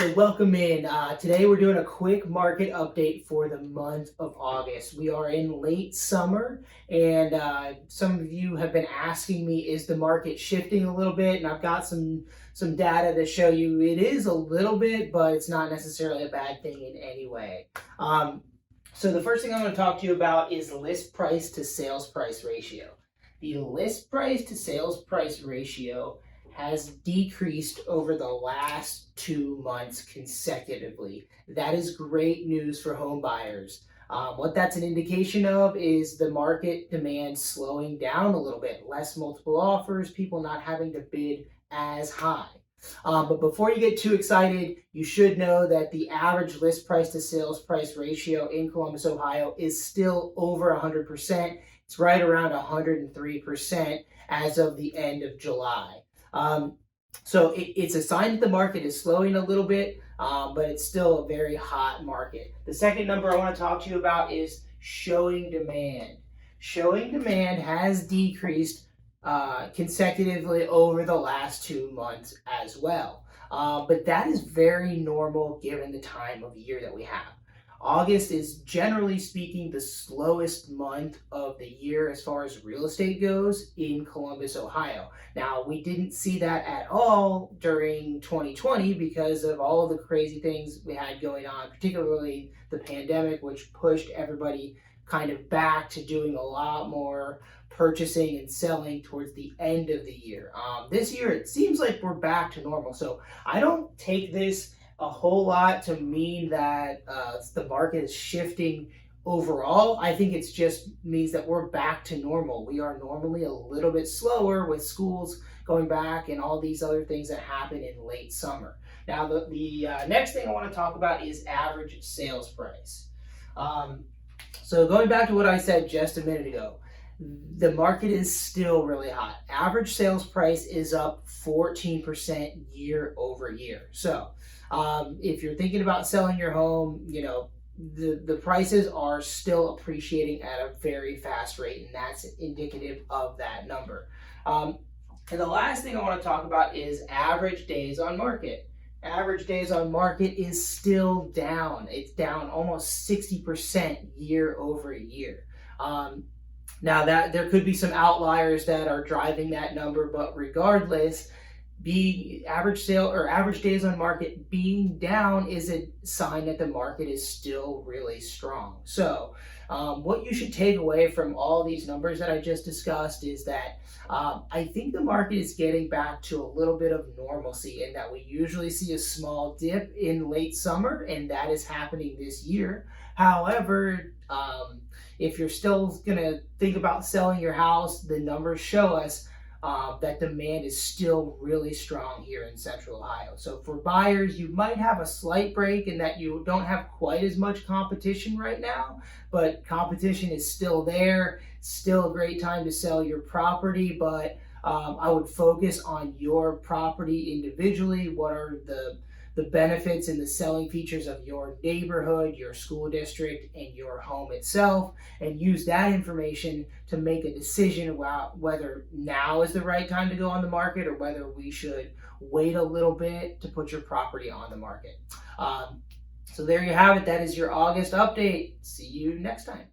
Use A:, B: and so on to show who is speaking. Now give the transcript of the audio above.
A: So welcome in. Today we're doing a quick market update for the month of August. We are in late summer, and some of you have been asking me, is the market shifting a little bit? And I've got some data to show you it is a little bit, but it's not necessarily a bad thing in any way. So the first thing I'm going to talk to you about is list price to sales price ratio. The list price to sales price ratio has decreased over the last 2 months consecutively. That is great news for home buyers. What that's an indication of is the market demand slowing down a little bit, less multiple offers, people not having to bid as high. But before you get too excited, you should know that the average list price to sales price ratio in Columbus, Ohio is still over 100%. It's right around 103% as of the end of July. So it's a sign that the market is slowing a little bit, but it's still a very hot market. The second number I want to talk to you about is showing demand. Showing demand has decreased consecutively over the last 2 months as well. But that is very normal given the time of year that we have. August is, generally speaking, the slowest month of the year as far as real estate goes in Columbus, Ohio. Now, we didn't see that at all during 2020 because of all of the crazy things we had going on, particularly the pandemic, which pushed everybody kind of back to doing a lot more purchasing and selling towards the end of the year. This year, it seems like we're back to normal. So I don't take this a whole lot to mean that the market is shifting overall. I think it just means that we're back to normal. We are normally a little bit slower with schools going back and all these other things that happen in late summer. Now, the next thing I want to talk about is average sales price. So going back to what I said just a minute ago, the market is still really hot. Average sales price is up 14% year over year. So if you're thinking about selling your home, the prices are still appreciating at a very fast rate, and that's indicative of that number. And the last thing I want to talk about is average days on market. Average days on market is still down. It's down almost 60% year over year. Now that there could be some outliers that are driving that number, but regardless, average days on market being down is a sign that the market is still really strong. So what you should take away from all these numbers that I just discussed is that I think the market is getting back to a little bit of normalcy, in that we usually see a small dip in late summer, and that is happening this year. However, if you're still going to think about selling your house, the numbers show us that demand is still really strong here in Central Ohio. So for buyers, you might have a slight break in that you don't have quite as much competition right now, but competition is still there. Still a great time to sell your property, but I would focus on your property individually. What are the benefits and the selling features of your neighborhood, your school district, and your home itself, and use that information to make a decision about whether now is the right time to go on the market or whether we should wait a little bit to put your property on the market. So there you have it. That is your August update. See you next time.